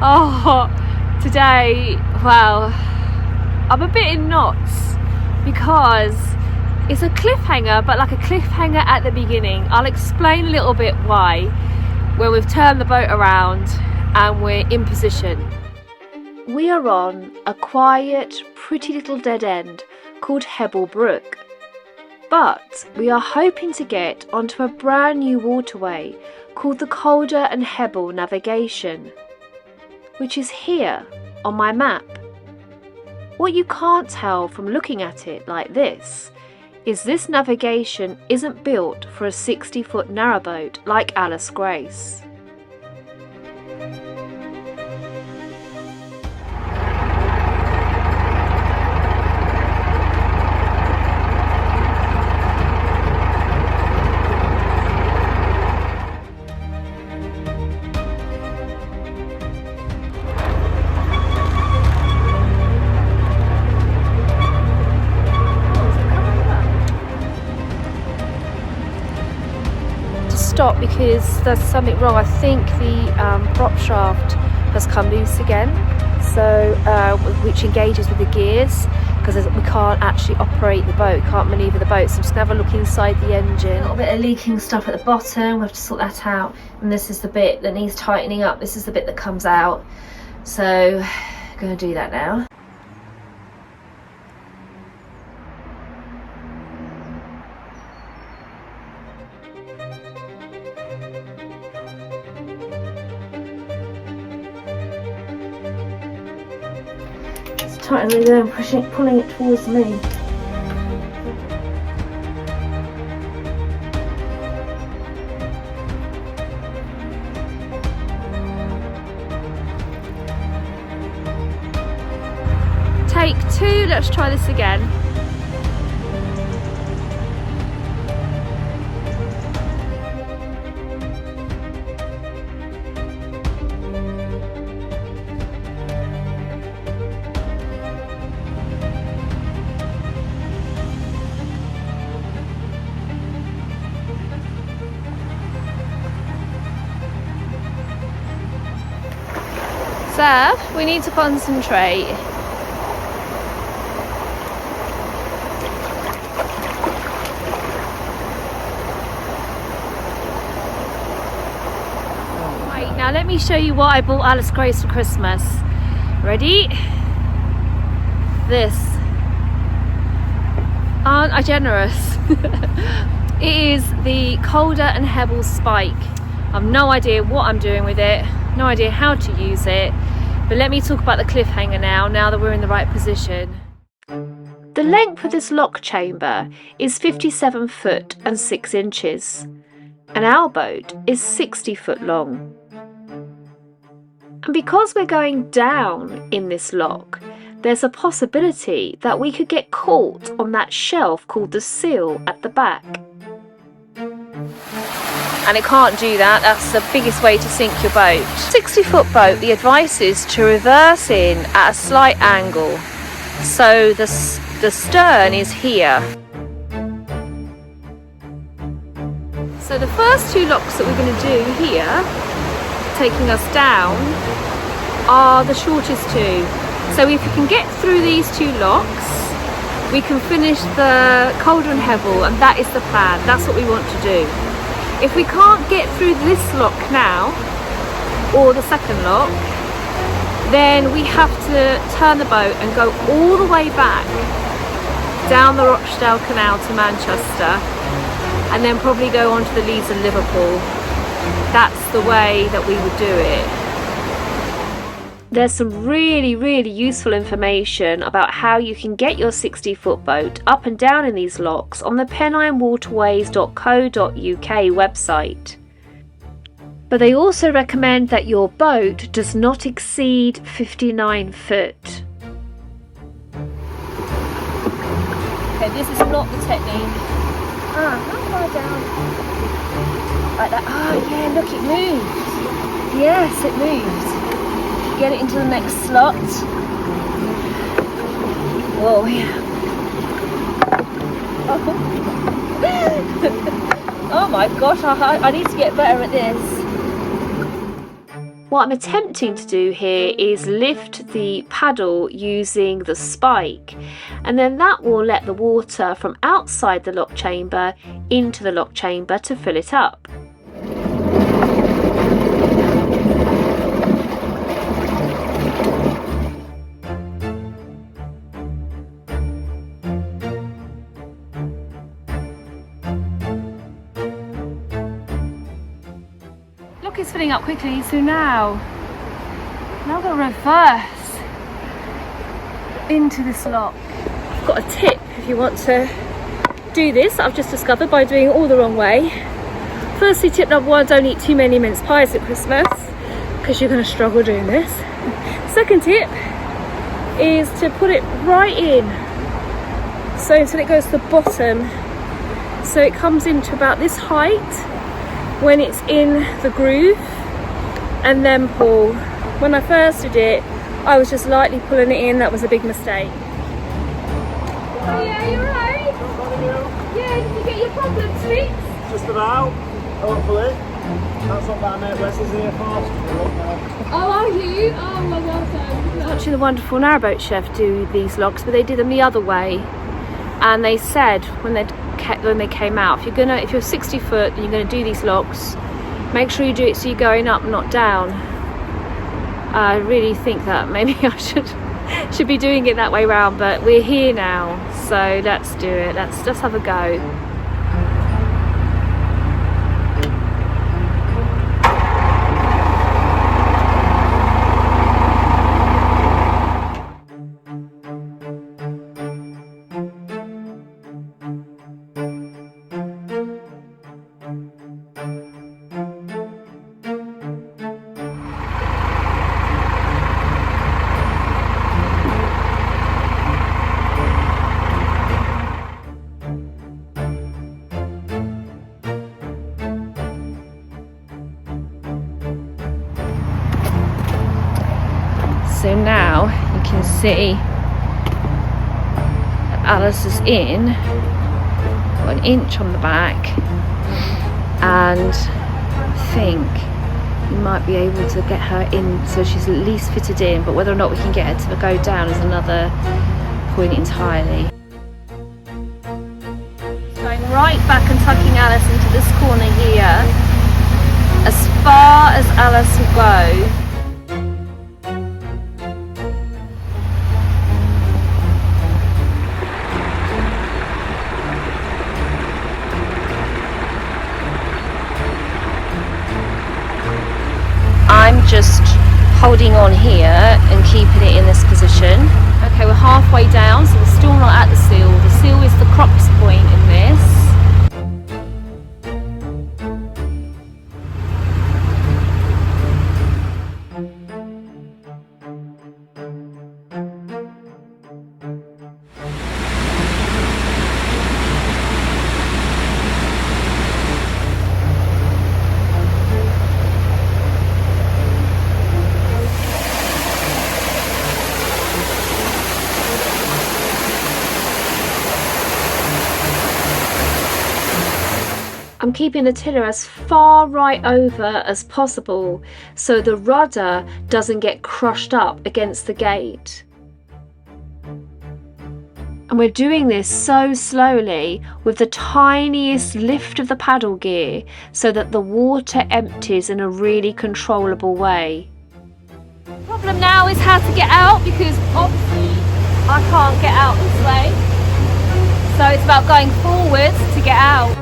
Oh, today, well, I'm a bit in knots because it's a cliffhanger, but like a cliffhanger at the beginning. I'll explain a little bit why when we've turned the boat around and we're in position. We are on a quiet, pretty little dead end called Hebble Brook, but we are hoping to get onto a brand new waterway called the Calder and Hebble Navigation, which is here on my map. What you can't tell from looking at it like this is this navigation isn't built for a 60-foot narrowboat like Alice Grace. Stop because there's something wrong. I think the prop shaft has come loose again, so which engages with the gears, because we can't actually operate the boat, can't manoeuvre the boat. So I'm just gonna have a look inside the engine. A little bit of leaking stuff at the bottom, we have to sort that out, and this is the bit that needs tightening up. This is the bit that comes out, so I'm gonna do that now. Tightening it and pulling it towards me. Take two, let's try this again. Seth, we need to concentrate. Right, now let me show you what I bought Alice Grace for Christmas. Ready? This. Aren't I generous? It is the Calder and Hebble spike. I've no idea what I'm doing with it. No idea how to use it, but let me talk about the cliffhanger now that we're in the right position. The length of this lock chamber is 57 foot and 6 inches, and our boat is 60 foot long. And because we're going down in this lock, there's a possibility that we could get caught on that shelf called the sill at the back. And it can't do that. That's the biggest way to sink your boat. 60-foot boat, the advice is to reverse in at a slight angle, so the stern is here. So the first two locks that we're going to do here, taking us down, are the shortest two. So if you can get through these two locks, we can finish the Calder and Hebble, and that is the plan. That's what we want to do. If we can't get through this lock now, or the second lock, then we have to turn the boat and go all the way back down the Rochdale Canal to Manchester, and then probably go on to the Leeds and Liverpool. That's the way that we would do it. There's some really useful information about how you can get your 60-foot boat up and down in these locks on the penninewaterways.co.uk website. But they also recommend that your boat does not exceed 59 foot. Okay, this is not the technique. How far down? Like that. Oh yeah, look, it moved. Yes, it moved. Get it into the next slot. Oh yeah. Oh my gosh, I need to get better at this. What I'm attempting to do here is lift the paddle using the spike, and then that will let the water from outside the lock chamber into the lock chamber to fill it up. It's filling up quickly, so now I'm going to reverse into this lock. I've got a tip if you want to do this I've just discovered by doing it all the wrong way. Firstly, tip number one, don't eat too many mince pies at Christmas because you're going to struggle doing this. Second tip is to put it right in, so until it goes to the bottom, so it comes into about this height when it's in the groove, and then pull. When I first did it, I was just lightly pulling it in. That was a big mistake. Oh yeah, you're right. Yeah, did you get your problems fixed? Just about, hopefully. That's what that mate Wes is here for. Oh, are you? Oh my God. Watching the wonderful Narrowboat chef do these logs, but they did them the other way. And they said when they came out, if you're 60 foot and you're going to do these locks, make sure you do it so you're going up, not down. I really think that maybe I should be doing it that way round, but we're here now, so let's do it. Let's just have a go. So now you can see that Alice is in, got an inch on the back, and I think you might be able to get her in so she's at least fitted in, but whether or not we can get her to go down is another point entirely. Going right back and tucking Alice into this corner here, as far as Alice will go. I'm just holding on here and keeping it in this position. Okay, we're halfway down, so we're still not at the seal. The seal is the crux point in this. I'm keeping the tiller as far right over as possible so the rudder doesn't get crushed up against the gate. And we're doing this so slowly with the tiniest lift of the paddle gear so that the water empties in a really controllable way. The problem now is how to get out, because obviously I can't get out this way. So it's about going forwards to get out.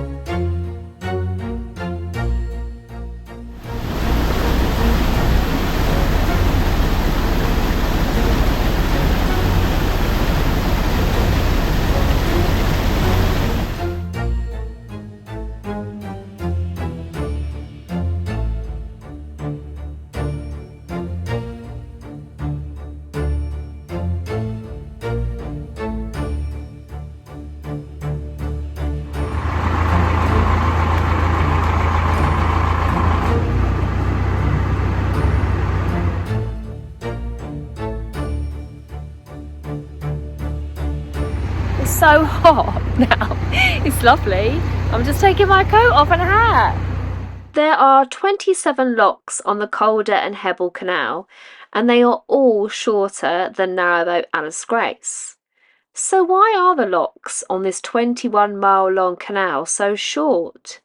So hot now. It's lovely. I'm just taking my coat off and a hat. There are 27 locks on the Calder and Hebble Canal, and they are all shorter than Narrowboat Alice Grace. So why are the locks on this 21-mile-long canal so short?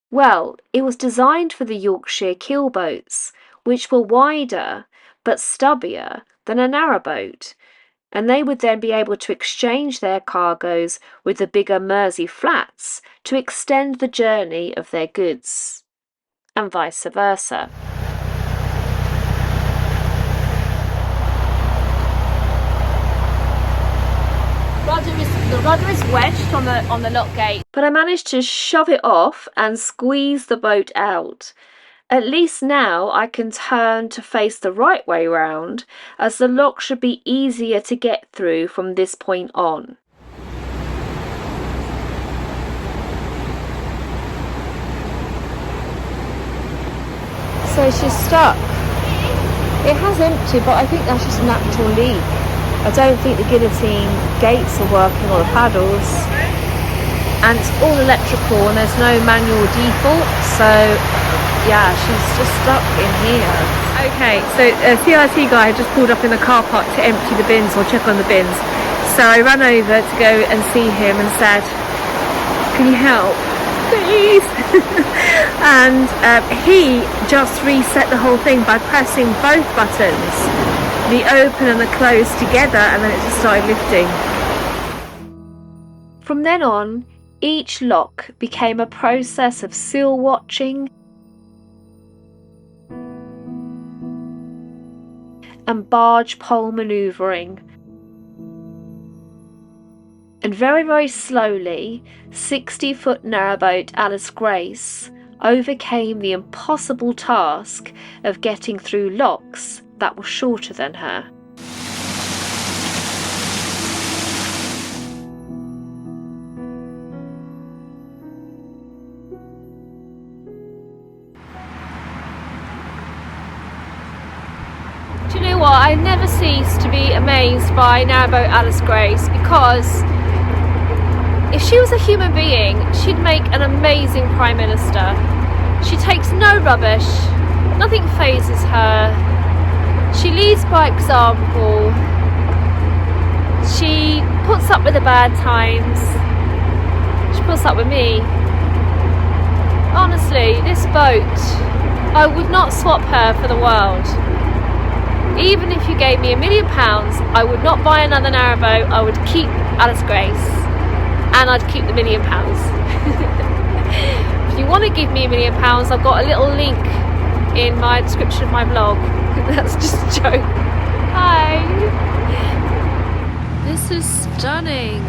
Well, it was designed for the Yorkshire keelboats, which were wider but stubbier than a narrowboat, and they would then be able to exchange their cargoes with the bigger Mersey flats to extend the journey of their goods, and vice versa. The rudder is wedged on the lock gate, but I managed to shove it off and squeeze the boat out. At least now I can turn to face the right way round, as the lock should be easier to get through from this point on. So she's stuck. It has emptied, but I think that's just a natural leak. I don't think the guillotine gates are working or the paddles, and it's all electrical and there's no manual default, so yeah, she's just stuck in here. Okay, so a CIT guy had just pulled up in the car park to empty the bins or check on the bins, so I ran over to go and see him and said, can you help, please? And he just reset the whole thing by pressing both buttons, the open and the close together, and then it just started lifting. From then on, each lock became a process of seal watching and barge pole manoeuvring. And very, very slowly, 60-foot narrowboat Alice Grace overcame the impossible task of getting through locks that were shorter than her. Do you know what? I never cease to be amazed by Narrowboat Alice Grace, because if she was a human being, she'd make an amazing Prime Minister. She takes no rubbish, nothing phases her. She leads by example. She puts up with the bad times. She puts up with me. Honestly, this boat, I would not swap her for the world. Even if you gave me £1 million, I would not buy another narrowboat. I would keep Alice Grace, and I'd keep the £1 million. If you want to give me £1 million, I've got a little link in my description of my vlog. That's just a joke. Hi. This is stunning.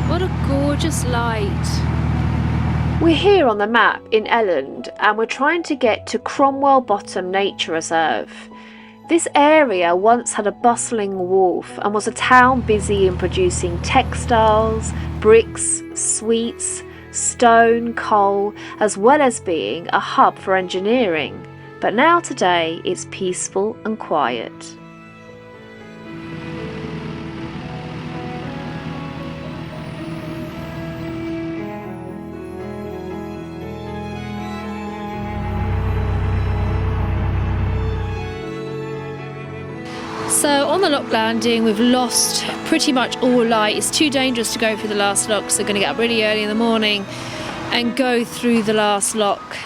What a gorgeous light. We're here on the map in Elland, and we're trying to get to Cromwell Bottom Nature Reserve. This area once had a bustling wharf and was a town busy in producing textiles, bricks, sweets, stone, coal, as well as being a hub for engineering. But now today it's peaceful and quiet. So on the lock landing, we've lost pretty much all light. It's too dangerous to go through the last lock, so we're going to get up really early in the morning and go through the last lock.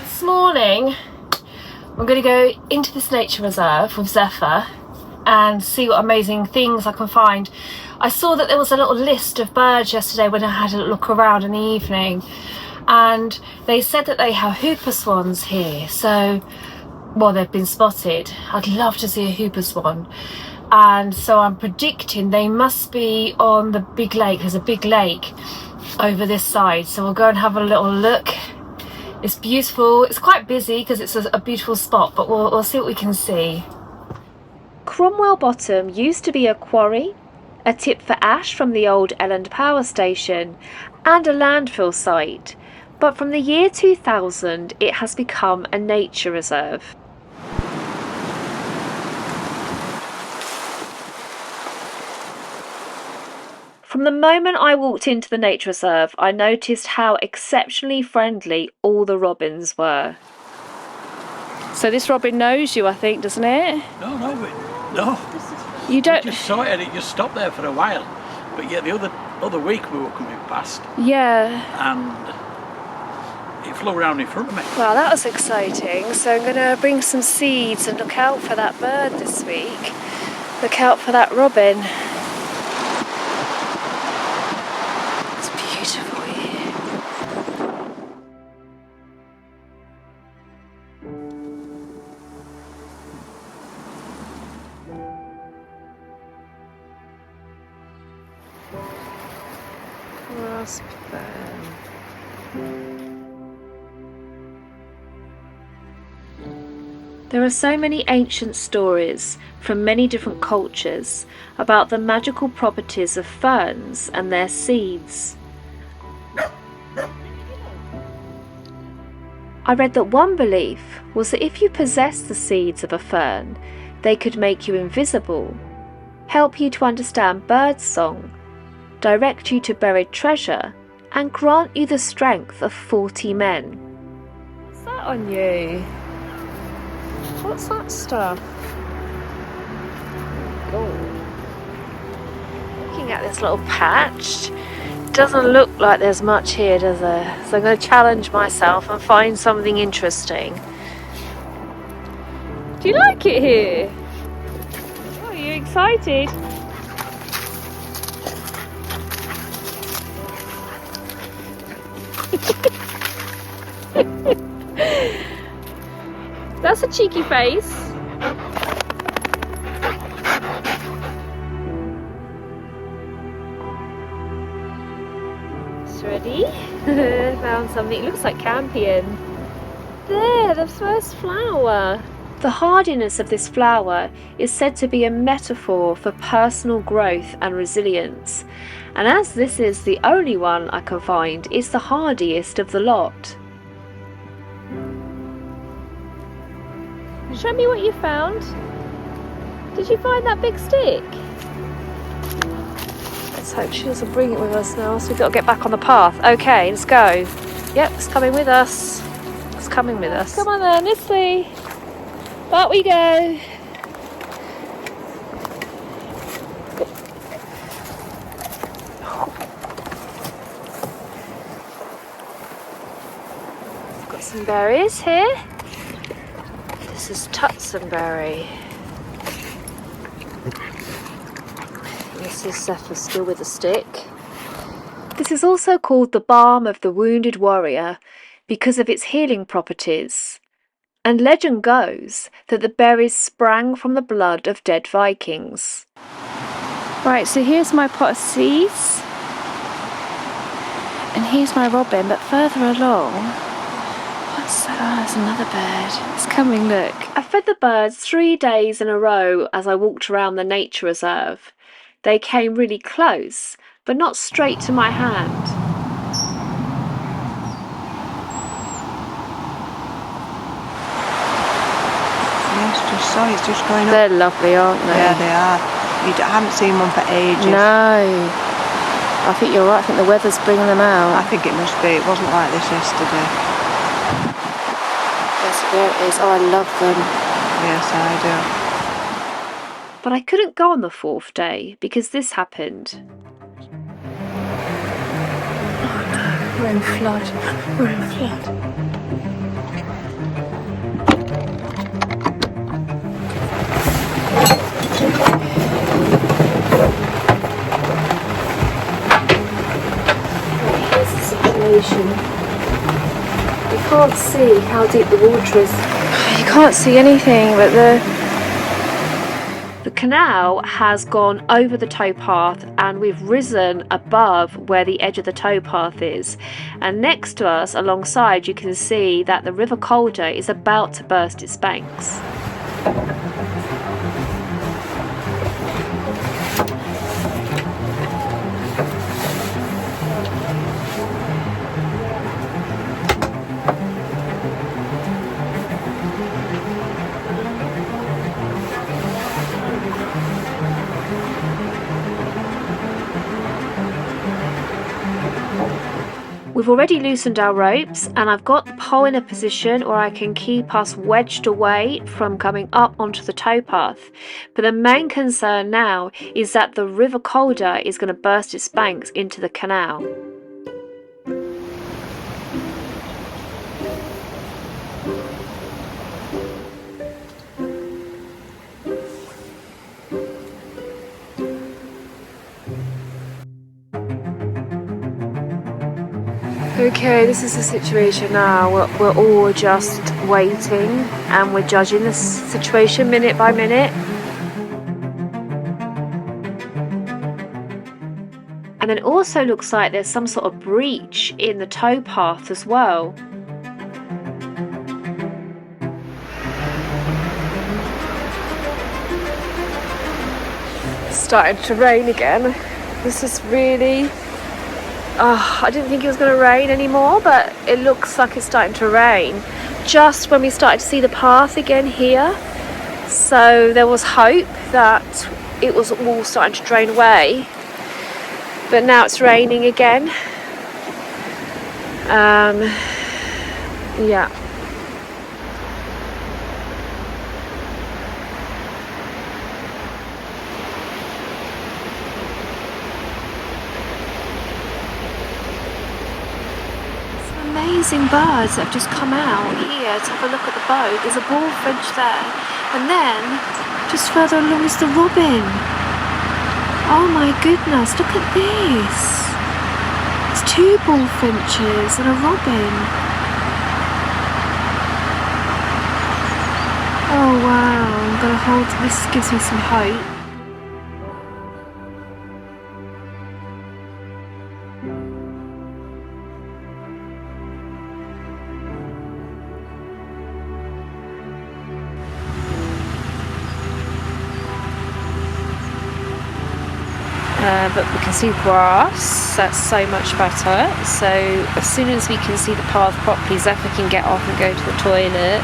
This morning I'm going to go into this nature reserve with Zephyr and see what amazing things I can find. I saw that there was a little list of birds yesterday when I had a look around in the evening, and they said that they have hooper swans here. So, well, they've been spotted. I'd love to see a hooper swan, and so I'm predicting they must be on the big lake. There's a big lake over this side, so we'll go and have a little look It's beautiful. It's quite busy because it's a beautiful spot, but we'll see what we can see. Cromwell Bottom used to be a quarry, a tip for ash from the old Elland power station, and a landfill site, but from the year 2000 it has become a nature reserve. From the moment I walked into the nature reserve, I noticed how exceptionally friendly all the robins were. So this robin knows you, I think, doesn't it? No. You don't. We just saw it and it just stopped there for a while. But yeah, the other week we were coming past. Yeah. And it flew around in front of me. Well, that was exciting. So I'm going to bring some seeds and look out for that bird this week. Look out for that robin. It's beautiful here. Raspberry. There are so many ancient stories from many different cultures about the magical properties of ferns and their seeds. I read that one belief was that if you possessed the seeds of a fern, they could make you invisible, help you to understand birdsong, direct you to buried treasure, and grant you the strength of 40 men. What's that on you? What's that stuff? Oh. Looking at this little patch, doesn't look like there's much here, does there? So I'm going to challenge myself and find something interesting. Do you like it here? Oh, are you excited? That's a cheeky face. It's ready. Found something. It looks like campion. There, the first flower. The hardiness of this flower is said to be a metaphor for personal growth and resilience. And as this is the only one I can find, it's the hardiest of the lot. Show me what you found. Did you find that big stick? Let's hope she doesn't bring it with us now, so we've got to get back on the path. Okay, let's go. Yep, it's coming with us. It's coming with us. Come on then, let's see. Back we go. Got some berries here. This is Tutsonberry. This is Zephyr still with a stick. This is also called the balm of the wounded warrior because of its healing properties. And legend goes that the berries sprang from the blood of dead Vikings. Right, so here's my pot of seeds. And here's my robin, but further along, what's that? Oh, there's another bird. It's coming, look. I fed the birds 3 days in a row as I walked around the nature reserve. They came really close, but not straight to my hand. Yes, just so it's just going up. They're lovely, aren't they? Yeah, they are. I haven't seen one for ages. No. I think you're right. I think the weather's bringing them out. I think it must be. It wasn't like this yesterday. Yes, there it is. Oh, I love them. Yes, I do. But I couldn't go on the 4th day because this happened. Oh no, we're in flood. We're in flood. Here's the situation. You can't see how deep the water is. You can't see anything, but the canal has gone over the towpath and we've risen above where the edge of the towpath is, and next to us alongside you can see that the River Calder is about to burst its banks. We've already loosened our ropes and I've got the pole in a position where I can keep us wedged away from coming up onto the towpath. But the main concern now is that the River Calder is going to burst its banks into the canal. Okay, this is the situation now. We're all just waiting and we're judging the situation minute by minute. And then it also looks like there's some sort of breach in the towpath as well. It's starting to rain again. This is really... I didn't think it was going to rain anymore, but it looks like it's starting to rain just when we started to see the path again here. So there was hope that it was all starting to drain away, but now it's raining again. Yeah. Amazing birds that have just come out here to have a look at the boat. There's a bullfinch there, and then just further along is the robin. Oh my goodness, look at this. It's 2 bullfinches and a robin. Oh wow, I'm gonna hold, this gives me some hope. But we can see grass, that's so much better. So as soon as we can see the path properly, Zephyr can get off and go to the toilet.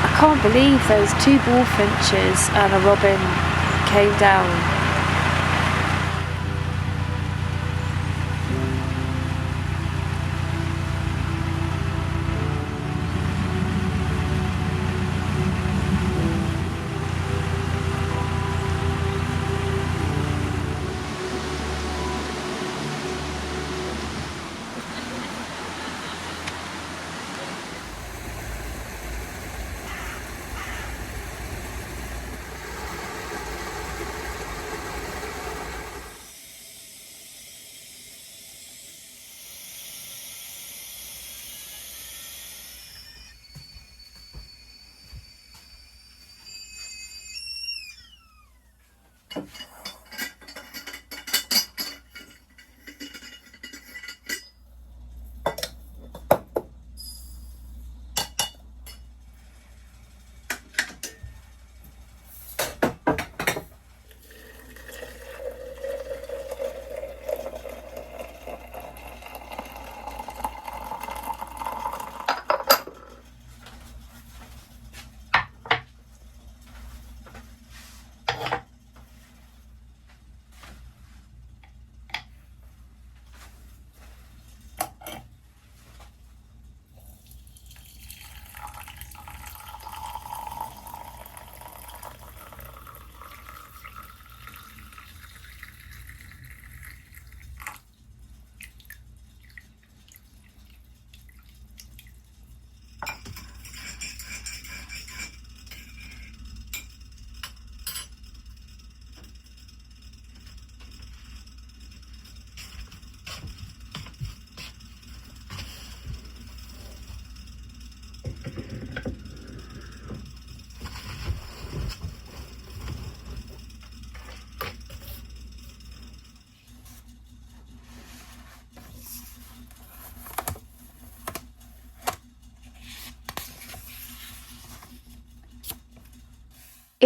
I can't believe those 2 bullfinches and a robin came down.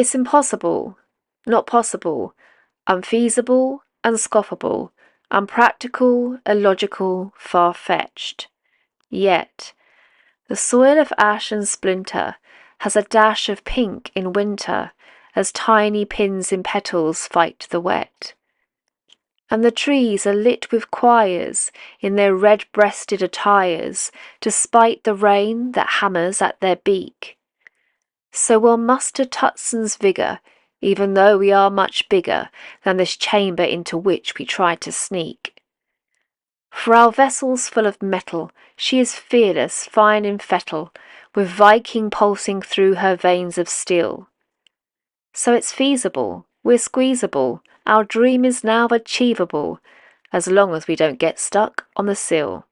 It's impossible, not possible, unfeasible, unscoffable, unpractical, illogical, far-fetched. Yet, the soil of ash and splinter has a dash of pink in winter as tiny pins in petals fight the wet. And the trees are lit with choirs in their red-breasted attires, despite the rain that hammers at their beak. So we'll muster Tutson's vigour, even though we are much bigger than this chamber into which we try to sneak. For our vessel's full of metal, she is fearless, fine and fettle, with Viking pulsing through her veins of steel. So it's feasible, we're squeezable, our dream is now achievable, as long as we don't get stuck on the sill.